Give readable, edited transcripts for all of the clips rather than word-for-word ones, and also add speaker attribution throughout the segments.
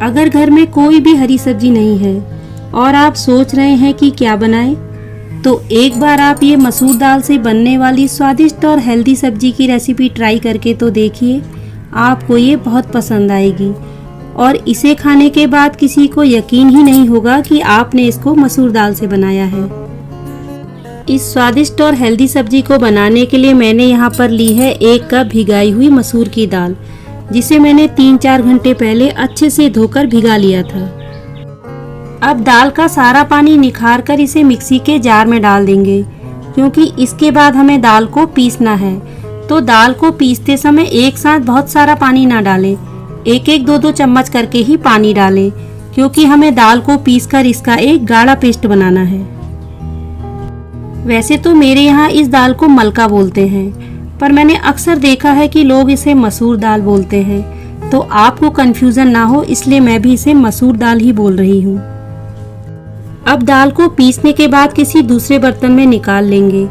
Speaker 1: अगर घर में कोई भी हरी सब्जी नहीं है और आप सोच रहे हैं कि क्या बनाएं, तो एक बार आप ये मसूर दाल से बनने वाली स्वादिष्ट और हेल्दी सब्जी की रेसिपी ट्राई करके तो देखिए। आपको ये बहुत पसंद आएगी और इसे खाने के बाद किसी को यकीन ही नहीं होगा कि आपने इसको मसूर दाल से बनाया है। इस स्वादिष्ट और हेल्दी सब्जी को बनाने के लिए मैंने यहाँ पर ली है 1 कप भिगाई हुई मसूर की दाल, जिसे मैंने 3-4 घंटे पहले अच्छे से धोकर भिगा लिया था। अब दाल का सारा पानी निखार कर इसे मिक्सी के जार में डाल देंगे, क्योंकि इसके बाद हमें दाल को पीसना है। तो दाल को पीसते समय एक साथ बहुत सारा पानी ना डालें, 1-1, 2-2 चम्मच करके ही पानी डालें, क्योंकि हमें दाल को पीसकर इसका एक गाढ़ा पेस्ट बनाना है। वैसे तो मेरे यहाँ इस दाल को मलका बोलते हैं, पर मैंने अक्सर देखा है कि लोग इसे मसूर दाल बोलते हैं, तो आपको कंफ्यूजन ना हो इसलिए मैं भी इसे मसूर दाल ही बोल रही हूँ। अब दाल को पीसने के बाद किसी दूसरे बर्तन में निकाल लेंगे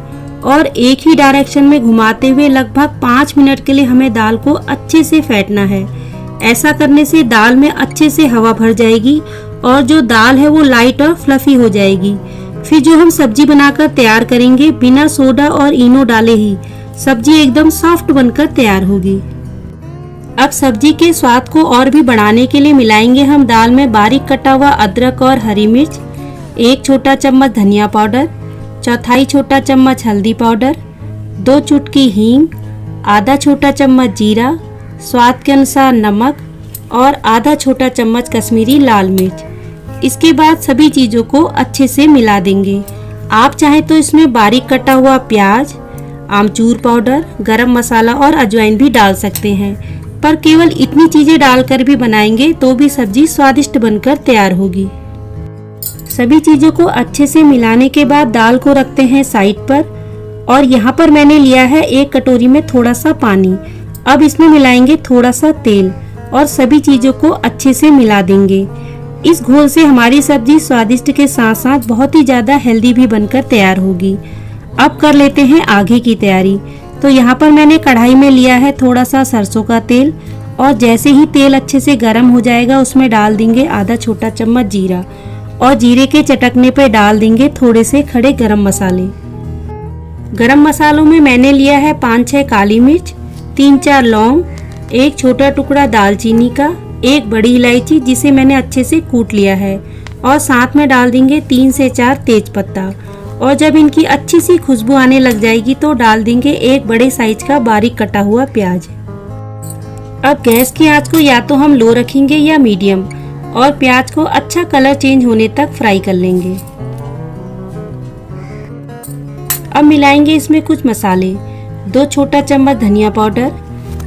Speaker 1: और एक ही डायरेक्शन में घुमाते हुए लगभग 5 मिनट के लिए हमें दाल को अच्छे से फेंटना है। ऐसा करने से दाल में अच्छे से हवा भर जाएगी और जो दाल है वो लाइट और फ्लफी हो जाएगी। फिर जो हम सब्जी बनाकर तैयार करेंगे, बिना सोडा और इनो डाले ही सब्जी एकदम सॉफ्ट बनकर तैयार होगी। अब सब्जी के स्वाद को और भी बढ़ाने के लिए मिलाएंगे हम दाल में बारीक कटा हुआ अदरक और हरी मिर्च, 1 छोटा चम्मच धनिया पाउडर, 1/4 छोटा चम्मच हल्दी पाउडर, 2 चुटकी हींग, आधा छोटा चम्मच जीरा, स्वाद के अनुसार नमक और आधा छोटा चम्मच कश्मीरी लाल मिर्च। इसके बाद सभी चीज़ों को अच्छे से मिला देंगे। आप चाहे तो इसमें बारीक कटा हुआ प्याज, आमचूर पाउडर, गरम मसाला और अजवाइन भी डाल सकते हैं, पर केवल इतनी चीज़ें डालकर भी बनाएंगे तो भी सब्जी स्वादिष्ट बनकर तैयार होगी। सभी चीज़ों को अच्छे से मिलाने के बाद दाल को रखते हैं साइड पर और यहाँ पर मैंने लिया है 1 कटोरी में थोड़ा सा पानी। अब इसमें मिलाएंगे थोड़ा सा तेल और सभी चीज़ों को अच्छे से मिला देंगे। इस घोल से हमारी सब्जी स्वादिष्ट के साथ साथ बहुत ही ज़्यादा हेल्दी भी बनकर तैयार होगी। अब कर लेते हैं आगे की तैयारी। तो यहाँ पर मैंने कढ़ाई में लिया है थोड़ा सा सरसों का तेल और जैसे ही तेल अच्छे से गर्म हो जाएगा उसमें डाल देंगे आधा छोटा चम्मच जीरा और जीरे के चटकने पर डाल देंगे थोड़े से खड़े गरम मसाले। गरम मसालों में मैंने लिया है 5-6 काली मिर्च, 3-4 लौंग, 1 छोटा टुकड़ा दालचीनी का, 1 बड़ी इलायची जिसे मैंने अच्छे से कूट लिया है और साथ में डाल देंगे 3 से 4 तेज पत्ता। और जब इनकी अच्छी सी खुशबू आने लग जाएगी तो डाल देंगे 1 बड़े साइज का बारीक कटा हुआ प्याज। अब गैस की आंच को या तो हम लो रखेंगे या मीडियम और प्याज को अच्छा कलर चेंज होने तक फ्राई कर लेंगे। अब मिलाएंगे इसमें कुछ मसाले, 2 छोटा चम्मच धनिया पाउडर,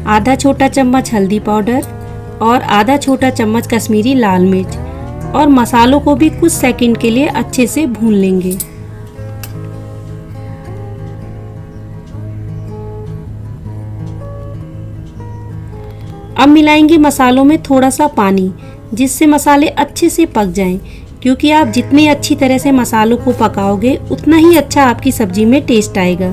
Speaker 1: आधा छोटा चम्मच हल्दी पाउडर और आधा छोटा चम्मच कश्मीरी लाल मिर्च और मसालों को भी कुछ सेकंड के लिए अच्छे से भून लेंगे। अब मिलाएंगे मसालों में थोड़ा सा पानी, जिससे मसाले अच्छे से पक जाएं, क्योंकि आप जितनी अच्छी तरह से मसालों को पकाओगे उतना ही अच्छा आपकी सब्जी में टेस्ट आएगा।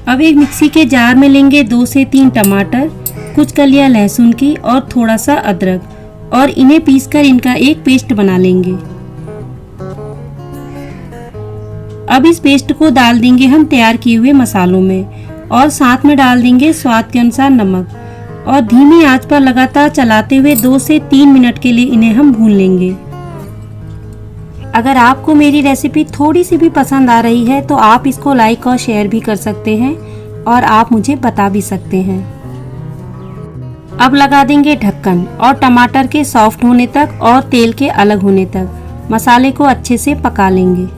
Speaker 1: अब एक मिक्सी के जार में लेंगे 2 से 3 टमाटर, कुछ कलियां लहसुन की और थोड़ा सा अदरक और इन्हें पीसकर इनका एक पेस्ट बना लेंगे। अब इस पेस्ट को डाल देंगे हम तैयार किए हुए मसालों में और साथ में डाल देंगे स्वाद के अनुसार नमक और धीमी आंच पर लगातार चलाते हुए 2 से 3 मिनट के लिए इन्हें हम भून लेंगे। अगर आपको मेरी रेसिपी थोड़ी सी भी पसंद आ रही है तो आप इसको लाइक और शेयर भी कर सकते हैं और आप मुझे बता भी सकते हैं। अब लगा देंगे ढक्कन और टमाटर के सॉफ्ट होने तक और तेल के अलग होने तक मसाले को अच्छे से पका लेंगे।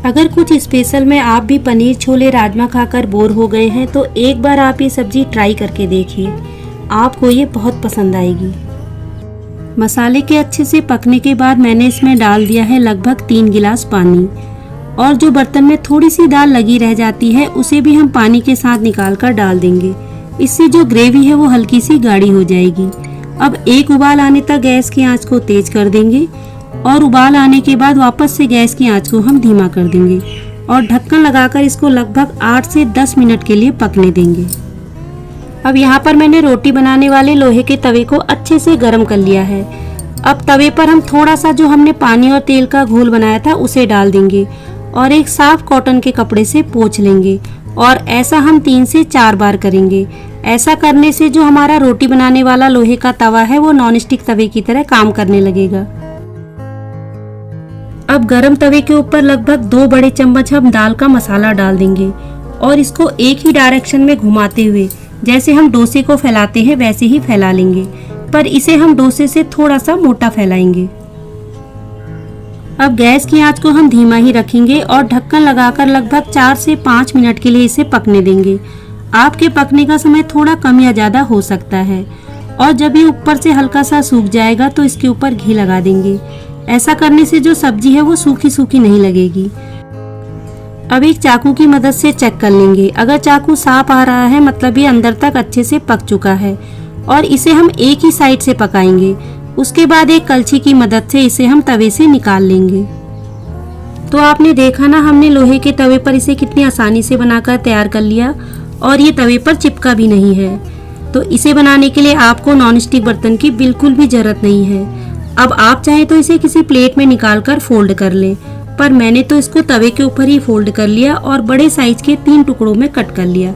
Speaker 1: अगर कुछ स्पेशल में आप भी पनीर छोले राजमा खाकर बोर हो गए हैं तो एक बार आप ये सब्जी ट्राई करके देखिए, आपको ये बहुत पसंद आएगी। मसाले के अच्छे से पकने के बाद मैंने इसमें डाल दिया है लगभग 3 गिलास पानी और जो बर्तन में थोड़ी सी दाल लगी रह जाती है उसे भी हम पानी के साथ निकाल कर डाल देंगे। इससे जो ग्रेवी है वो हल्की सी गाढ़ी हो जाएगी। अब एक उबाल आने तक गैस की आंच को तेज कर देंगे और उबाल आने के बाद वापस से गैस की आंच को हम धीमा कर देंगे और ढक्कन लगाकर इसको लगभग 8 से 10 मिनट के लिए पकने देंगे। अब यहाँ पर मैंने रोटी बनाने वाले लोहे के तवे को अच्छे से गर्म कर लिया है। अब तवे पर हम थोड़ा सा जो हमने पानी और तेल का घोल बनाया था उसे डाल देंगे और एक साफ कॉटन के कपड़े से पोंछ लेंगे और ऐसा हम 3 से 4 बार करेंगे। ऐसा करने से जो हमारा रोटी बनाने वाला लोहे का तवा है वो नॉनस्टिक तवे की तरह काम करने लगेगा। अब गरम तवे के ऊपर लगभग 2 बड़े चम्मच हम दाल का मसाला डाल देंगे और इसको एक ही डायरेक्शन में घुमाते हुए जैसे हम डोसे को फैलाते हैं वैसे ही फैला लेंगे, पर इसे हम डोसे से थोड़ा सा मोटा फैलाएंगे। अब गैस की आंच को हम धीमा ही रखेंगे और ढक्कन लगाकर लगभग 4 से 5 मिनट के लिए इसे पकने देंगे। आपके पकने का समय थोड़ा कम या ज़्यादा हो सकता है और जब ये ऊपर से हल्का सा सूख जाएगा तो इसके ऊपर घी लगा देंगे। ऐसा करने से जो सब्जी है वो सूखी सूखी नहीं लगेगी। अब एक चाकू की मदद से चेक कर लेंगे। अगर चाकू साफ आ रहा है मतलब ये अंदर तक अच्छे से पक चुका है और इसे हम एक ही साइड से पकाएंगे। उसके बाद एक कलछी की मदद से इसे हम तवे से निकाल लेंगे। तो आपने देखा ना, हमने लोहे के तवे पर इसे कितनी आसानी से बनाकर तैयार कर लिया और ये तवे पर चिपका भी नहीं है। तो इसे बनाने के लिए आपको नॉनस्टिक बर्तन की बिल्कुल भी जरूरत नहीं है। अब आप चाहे तो इसे किसी प्लेट में निकाल कर फोल्ड कर लें, पर मैंने तो इसको तवे के ऊपर ही फोल्ड कर लिया और बड़े साइज के 3 टुकड़ों में कट कर लिया।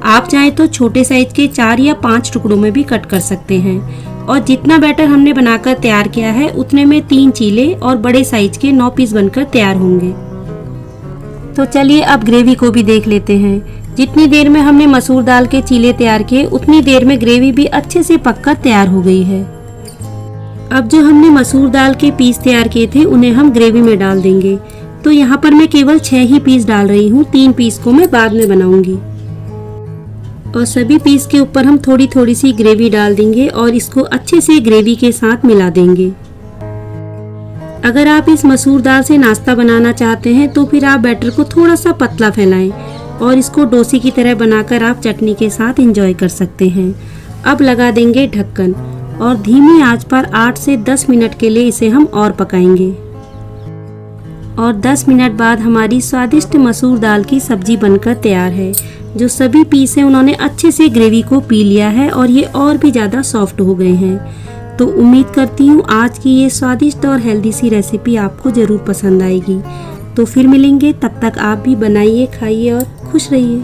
Speaker 1: आप चाहे तो छोटे साइज के 4 या 5 टुकड़ों में भी कट कर सकते हैं और जितना बैटर हमने बनाकर तैयार किया है उतने में 3 चीले और बड़े साइज के 9 पीस बनकर तैयार होंगे। तो चलिए अब ग्रेवी को भी देख लेते हैं। जितनी देर में हमने मसूर दाल के चीले तैयार किए उतनी देर में ग्रेवी भी अच्छे से पककर तैयार हो गई है। अब जो हमने मसूर दाल के पीस तैयार किए थे उन्हें हम ग्रेवी में डाल देंगे। तो यहाँ पर मैं केवल 6 ही पीस डाल रही हूँ, 3 पीस को मैं बाद में बनाऊंगी। और सभी पीस के ऊपर हम थोड़ी थोड़ी सी ग्रेवी डाल देंगे और इसको अच्छे से ग्रेवी के साथ मिला देंगे। अगर आप इस मसूर दाल से नाश्ता बनाना चाहते हैं तो फिर आप बैटर को थोड़ा सा पतला फैलाएं और इसको डोसे की तरह बनाकर आप चटनी के साथ एंजॉय कर सकते हैं। अब लगा देंगे ढक्कन और धीमी आंच पर 8 से 10 मिनट के लिए इसे हम और पकाएंगे। और 10 मिनट बाद हमारी स्वादिष्ट मसूर दाल की सब्जी बनकर तैयार है। जो सभी पीस हैं उन्होंने अच्छे से ग्रेवी को पी लिया है और ये और भी ज़्यादा सॉफ्ट हो गए हैं। तो उम्मीद करती हूँ आज की ये स्वादिष्ट और हेल्दी सी रेसिपी आपको ज़रूर पसंद आएगी। तो फिर मिलेंगे, तब तक आप भी बनाइए, खाइए और खुश रहिए।